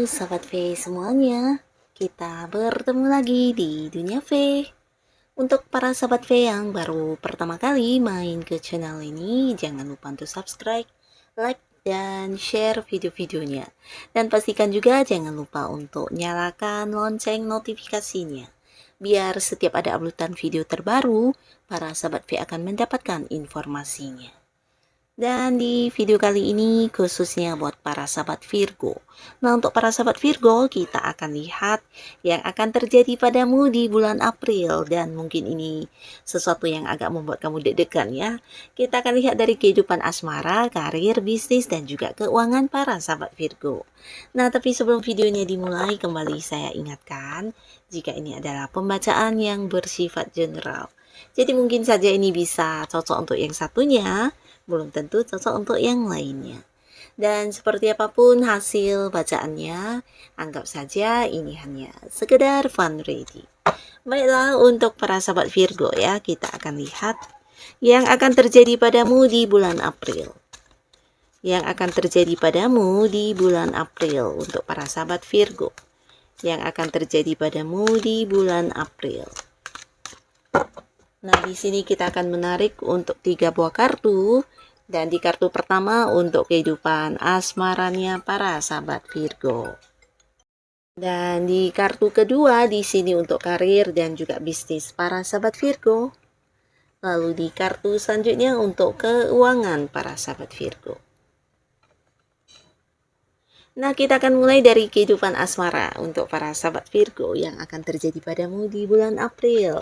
Sahabat V semuanya, kita bertemu lagi di Dunia V. Untuk para sahabat V yang baru pertama kali main ke channel ini, jangan lupa untuk subscribe, like, dan share video-videonya. Dan pastikan juga jangan lupa untuk nyalakan lonceng notifikasinya. Biar setiap ada uploadan video terbaru, para sahabat V akan mendapatkan informasinya. Dan di video kali ini khususnya buat para sahabat Virgo. Nah, untuk para sahabat Virgo, kita akan lihat yang akan terjadi padamu di bulan April. Dan mungkin ini sesuatu yang agak membuat kamu deg-degan ya. Kita akan lihat dari kehidupan asmara, karir, bisnis, dan juga keuangan para sahabat Virgo. Nah, tapi sebelum videonya dimulai, kembali saya ingatkan, jika ini adalah pembacaan yang bersifat general. Jadi mungkin saja ini bisa cocok untuk yang satunya, belum tentu cocok untuk yang lainnya. Dan seperti apapun hasil bacaannya, anggap saja ini hanya sekedar fun reading. Baiklah, untuk para sahabat Virgo ya, kita akan lihat yang akan terjadi padamu di bulan April. Yang akan terjadi padamu di bulan April untuk para sahabat Virgo. Yang akan terjadi padamu di bulan April. Nah, di sini kita akan menarik untuk 3 buah kartu. Dan di kartu pertama untuk kehidupan asmaranya para sahabat Virgo. Dan di kartu kedua di sini untuk karir dan juga bisnis para sahabat Virgo. Lalu di kartu selanjutnya untuk keuangan para sahabat Virgo. Nah, kita akan mulai dari kehidupan asmara untuk para sahabat Virgo yang akan terjadi padamu di bulan April.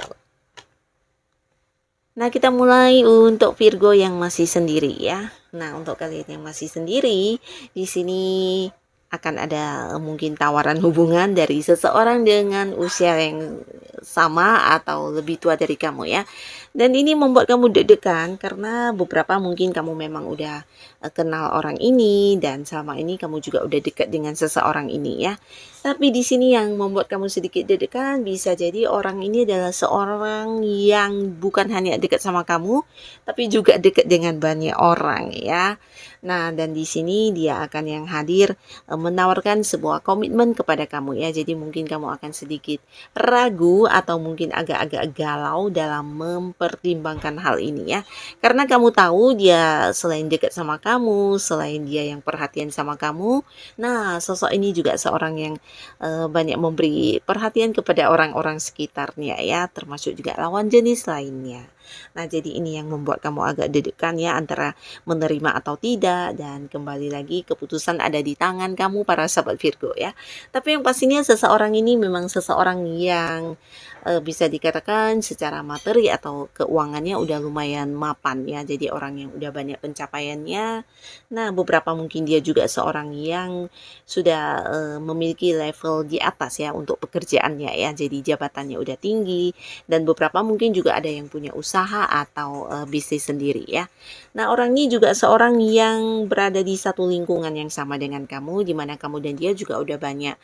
Nah, kita mulai untuk Virgo yang masih sendiri ya. Nah, untuk kalian yang masih sendiri, di sini akan ada mungkin tawaran hubungan dari seseorang dengan usia yang sama atau lebih tua dari kamu ya. Dan ini membuat kamu deg-degan karena beberapa mungkin kamu memang udah kenal orang ini dan selama ini kamu juga udah dekat dengan seseorang ini ya. Tapi di sini yang membuat kamu sedikit deg-degan bisa jadi orang ini adalah seorang yang bukan hanya dekat sama kamu, tapi juga dekat dengan banyak orang ya. Nah, dan di sini dia akan yang hadir menawarkan sebuah komitmen kepada kamu ya. Jadi mungkin kamu akan sedikit ragu atau mungkin agak-agak galau dalam mempertimbangkan hal ini ya. Karena kamu tahu dia selain dekat sama kamu, selain dia yang perhatian sama kamu, nah sosok ini juga seorang yang banyak memberi perhatian kepada orang-orang sekitarnya ya, termasuk juga lawan jenis lainnya. Nah, jadi ini yang membuat kamu agak deg-degan ya antara menerima atau tidak, dan kembali lagi keputusan ada di tangan kamu para sahabat Virgo ya. Tapi yang pastinya seseorang ini memang seseorang yang bisa dikatakan secara materi atau keuangannya udah lumayan mapan ya. Jadi orang yang udah banyak pencapaiannya. Nah, beberapa mungkin dia juga seorang yang sudah memiliki level di atas ya untuk pekerjaannya ya. Jadi jabatannya udah tinggi dan beberapa mungkin juga ada yang punya usaha atau bisnis sendiri ya. Nah, orang ini juga seorang yang berada di satu lingkungan yang sama dengan kamu, di mana kamu dan dia juga udah banyak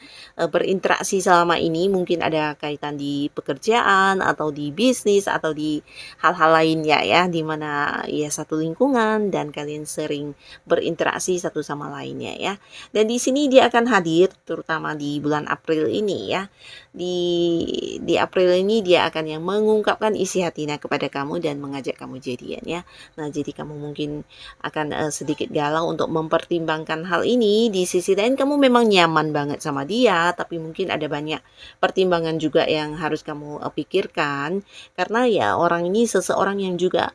berinteraksi selama ini, mungkin ada kaitan di pekerjaan atau di bisnis atau di hal-hal lainnya ya, di mana ya satu lingkungan dan kalian sering berinteraksi satu sama lainnya ya. Dan di sini dia akan hadir terutama di bulan April ini ya. Di April ini dia akan yang mengungkapkan isi hatinya kepada kamu dan mengajak kamu jadian ya. Nah, jadi kamu mungkin akan sedikit galau untuk mempertimbangkan hal ini. Di sisi lain kamu memang nyaman banget sama dia, tapi mungkin ada banyak pertimbangan juga yang harus kamu pikirkan karena ya orang ini seseorang yang juga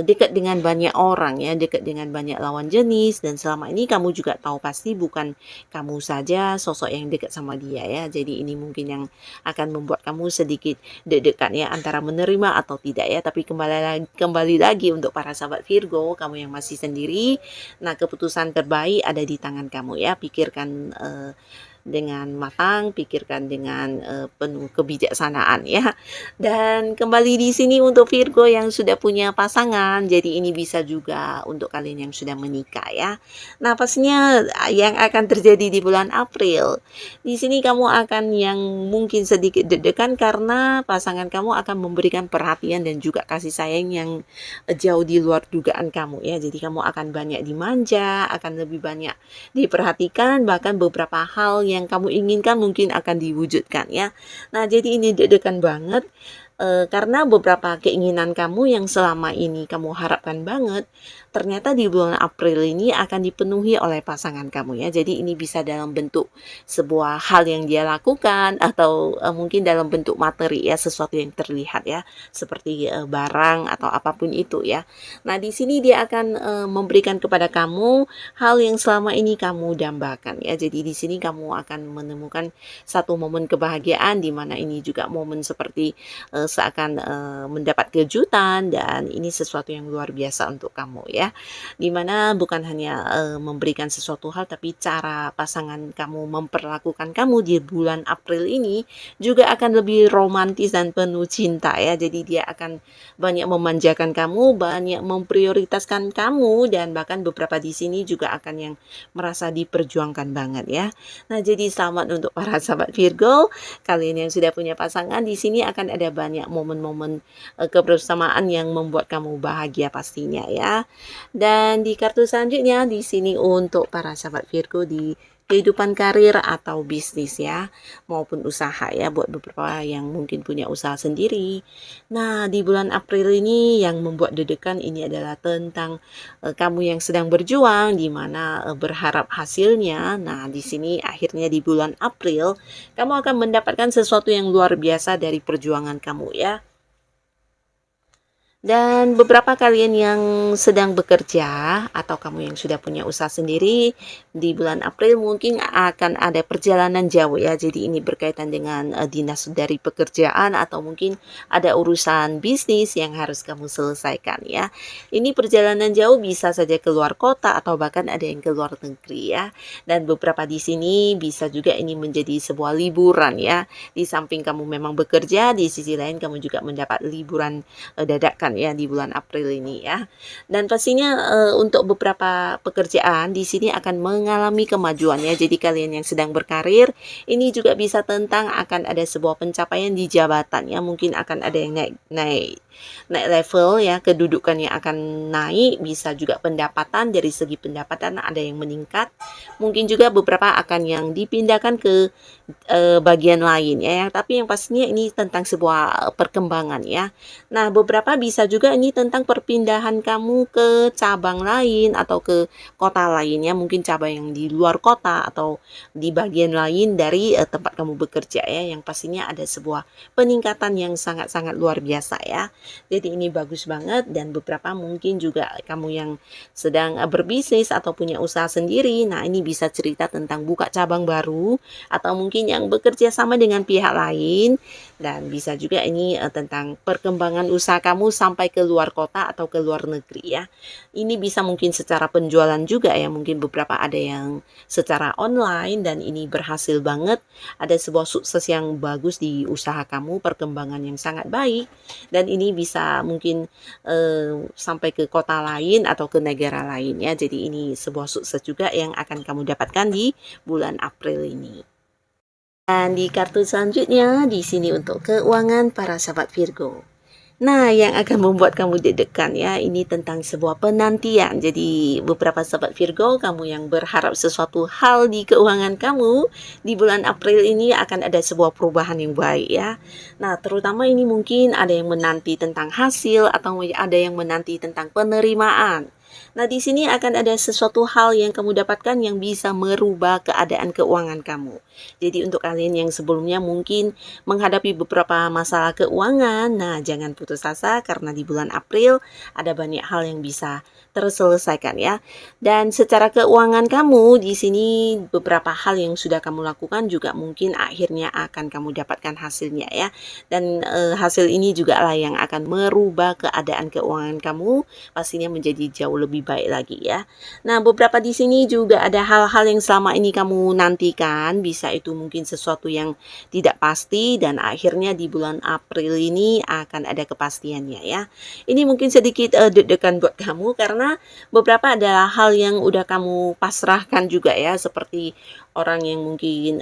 dekat dengan banyak orang ya, dekat dengan banyak lawan jenis, dan selama ini kamu juga tahu pasti bukan kamu saja sosok yang dekat sama dia ya. Jadi ini mungkin yang akan membuat kamu sedikit deg-degan ya antara menerima atau tidak ya. Tapi kembali lagi untuk para sahabat Virgo, kamu yang masih sendiri, nah keputusan terbaik ada di tangan kamu ya. Pikirkan dengan matang, pikirkan dengan penuh kebijaksanaan ya. Dan kembali di sini untuk Virgo yang sudah punya pasangan, jadi ini bisa juga untuk kalian yang sudah menikah ya. Nah, pastinya yang akan terjadi di bulan April, di sini kamu akan yang mungkin sedikit deg-degan karena pasangan kamu akan memberikan perhatian dan juga kasih sayang yang jauh di luar dugaan kamu ya. Jadi kamu akan banyak dimanja, akan lebih banyak diperhatikan, bahkan beberapa hal yang kamu inginkan mungkin akan diwujudkan ya. Nah, jadi ini deg-degan banget, karena beberapa keinginan kamu yang selama ini kamu harapkan banget, ternyata di bulan April ini akan dipenuhi oleh pasangan kamu ya. Jadi ini bisa dalam bentuk sebuah hal yang dia lakukan atau, mungkin dalam bentuk materi ya, sesuatu yang terlihat ya, seperti, barang atau apapun itu ya. Nah, di sini dia akan, memberikan kepada kamu hal yang selama ini kamu dambakan ya. Jadi di sini kamu akan menemukan satu momen kebahagiaan di mana ini juga momen seperti, seakan, mendapat kejutan dan ini sesuatu yang luar biasa untuk kamu ya. Dimana bukan hanya, memberikan sesuatu hal tapi cara pasangan kamu memperlakukan kamu di bulan April ini juga akan lebih romantis dan penuh cinta ya. Jadi dia akan banyak memanjakan kamu, banyak memprioritaskan kamu dan bahkan beberapa di sini juga akan yang merasa diperjuangkan banget ya. Nah, jadi selamat untuk para sahabat Virgo, kalian yang sudah punya pasangan di sini akan ada banyak momen-momen, kebersamaan yang membuat kamu bahagia pastinya ya. Dan di kartu selanjutnya di sini untuk para sahabat Virgo di kehidupan karir atau bisnis ya, maupun usaha ya buat beberapa yang mungkin punya usaha sendiri. Nah, di bulan April ini yang membuat deg-degan ini adalah tentang kamu yang sedang berjuang di mana berharap hasilnya. Nah, di sini akhirnya di bulan April kamu akan mendapatkan sesuatu yang luar biasa dari perjuangan kamu ya. Dan beberapa kalian yang sedang bekerja atau kamu yang sudah punya usaha sendiri di bulan April mungkin akan ada perjalanan jauh ya. Jadi ini berkaitan dengan dinas dari pekerjaan atau mungkin ada urusan bisnis yang harus kamu selesaikan ya. Ini perjalanan jauh bisa saja keluar kota atau bahkan ada yang keluar negeri ya. Dan beberapa di sini bisa juga ini menjadi sebuah liburan ya. Di samping kamu memang bekerja, di sisi lain kamu juga mendapat liburan dadakan ya di bulan April ini ya. Dan pastinya untuk beberapa pekerjaan di sini akan mengalami kemajuan ya. Jadi kalian yang sedang berkarir ini juga bisa tentang akan ada sebuah pencapaian di jabatan ya. Mungkin akan ada yang naik level ya, kedudukan yang akan naik, bisa juga pendapatan, dari segi pendapatan ada yang meningkat. Mungkin juga beberapa akan yang dipindahkan ke bagian lain ya. Tapi yang pastinya ini tentang sebuah perkembangan ya. Nah, beberapa bisa juga ini tentang perpindahan kamu ke cabang lain atau ke kota lainnya, mungkin cabang yang di luar kota atau di bagian lain dari tempat kamu bekerja ya, yang pastinya ada sebuah peningkatan yang sangat-sangat luar biasa ya. Jadi ini bagus banget. Dan beberapa mungkin juga kamu yang sedang berbisnis atau punya usaha sendiri, nah ini bisa cerita tentang buka cabang baru atau mungkin yang bekerja sama dengan pihak lain. Dan bisa juga ini tentang perkembangan usaha kamu sampai ke luar kota atau ke luar negeri ya. Ini bisa mungkin secara penjualan juga ya, mungkin beberapa ada yang secara online dan ini berhasil banget. Ada sebuah sukses yang bagus di usaha kamu, perkembangan yang sangat baik. Dan ini bisa mungkin sampai ke kota lain atau ke negara lain ya. Jadi ini sebuah sukses juga yang akan kamu dapatkan di bulan April ini. Dan di kartu selanjutnya di sini untuk keuangan para sahabat Virgo. Nah, yang akan membuat kamu deg-degan ya, ini tentang sebuah penantian. Jadi beberapa sahabat Virgo, kamu yang berharap sesuatu hal di keuangan kamu di bulan April ini akan ada sebuah perubahan yang baik ya. Nah, terutama ini mungkin ada yang menanti tentang hasil atau ada yang menanti tentang penerimaan. Nah, di sini akan ada sesuatu hal yang kamu dapatkan yang bisa merubah keadaan keuangan kamu. Jadi untuk kalian yang sebelumnya mungkin menghadapi beberapa masalah keuangan, nah jangan putus asa karena di bulan April ada banyak hal yang bisa terselesaikan ya. Dan secara keuangan kamu di sini beberapa hal yang sudah kamu lakukan juga mungkin akhirnya akan kamu dapatkan hasilnya ya. Dan hasil ini juga lah yang akan merubah keadaan keuangan kamu pastinya menjadi jauh lebih baik lagi ya. Nah, beberapa di sini juga ada hal-hal yang selama ini kamu nantikan, bisa itu mungkin sesuatu yang tidak pasti dan akhirnya di bulan April ini akan ada kepastiannya ya. Ini mungkin sedikit deg-degan buat kamu karena karena beberapa adalah hal yang udah kamu pasrahkan juga ya, seperti orang yang mungkin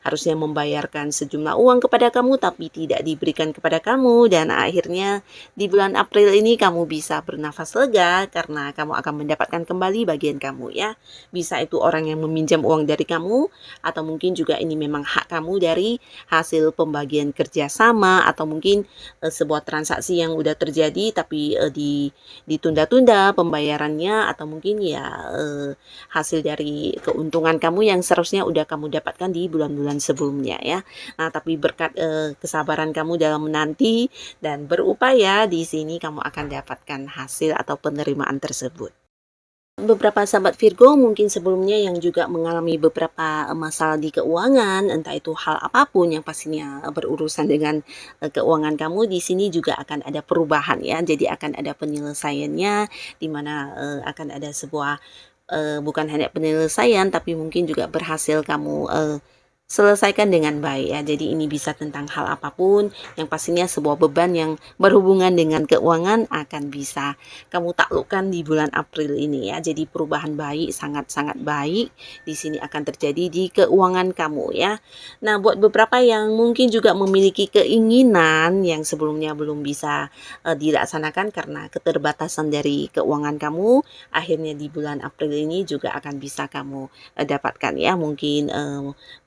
harusnya membayarkan sejumlah uang kepada kamu tapi tidak diberikan kepada kamu, dan akhirnya di bulan April ini kamu bisa bernafas lega karena kamu akan mendapatkan kembali bagian kamu ya. Bisa itu orang yang meminjam uang dari kamu, atau mungkin juga ini memang hak kamu dari hasil pembagian kerjasama, atau mungkin sebuah transaksi yang udah terjadi tapi ditunda-tunda pembayarannya, atau mungkin ya hasil dari keuntungan kamu yang seharusnya udah kamu dapatkan di bulan-bulan sebelumnya ya. Nah, tapi berkat kesabaran kamu dalam menanti dan berupaya, di sini kamu akan dapatkan hasil atau penerimaan tersebut. Beberapa sahabat Virgo mungkin sebelumnya yang juga mengalami beberapa masalah di keuangan, entah itu hal apapun yang pastinya berurusan dengan keuangan kamu, di sini juga akan ada perubahan ya. Jadi akan ada penyelesaiannya, di mana akan ada sebuah bukan hanya penyelesaian tapi mungkin juga berhasil kamu selesaikan dengan baik ya. Jadi ini bisa tentang hal apapun, yang pastinya sebuah beban yang berhubungan dengan keuangan akan bisa kamu taklukkan di bulan April ini ya. Jadi perubahan baik, sangat-sangat baik di sini akan terjadi di keuangan kamu ya. Nah, buat beberapa yang mungkin juga memiliki keinginan yang sebelumnya belum bisa dilaksanakan karena keterbatasan dari keuangan kamu, akhirnya di bulan April ini juga akan bisa kamu dapatkan ya. Mungkin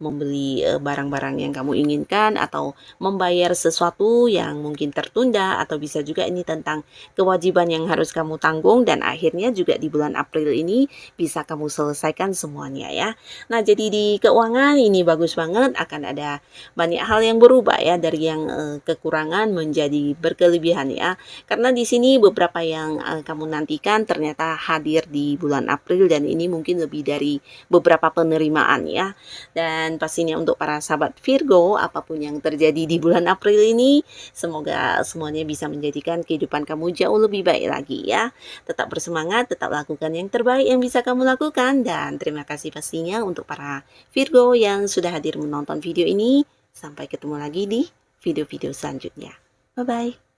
membeli barang-barang yang kamu inginkan, atau membayar sesuatu yang mungkin tertunda, atau bisa juga ini tentang kewajiban yang harus kamu tanggung, dan akhirnya juga di bulan April ini bisa kamu selesaikan semuanya ya. Nah, jadi di keuangan ini bagus banget, akan ada banyak hal yang berubah ya, dari yang kekurangan menjadi berkelebihan ya. Karena di sini beberapa yang kamu nantikan ternyata hadir di bulan April, dan ini mungkin lebih dari beberapa penerimaan ya. Dan pastinya untuk para sahabat Virgo, apapun yang terjadi di bulan April ini, semoga semuanya bisa menjadikan kehidupan kamu jauh lebih baik lagi ya. Tetap bersemangat, tetap lakukan yang terbaik yang bisa kamu lakukan, dan terima kasih pastinya untuk para Virgo yang sudah hadir menonton video ini. Sampai ketemu lagi di video-video selanjutnya. Bye-bye.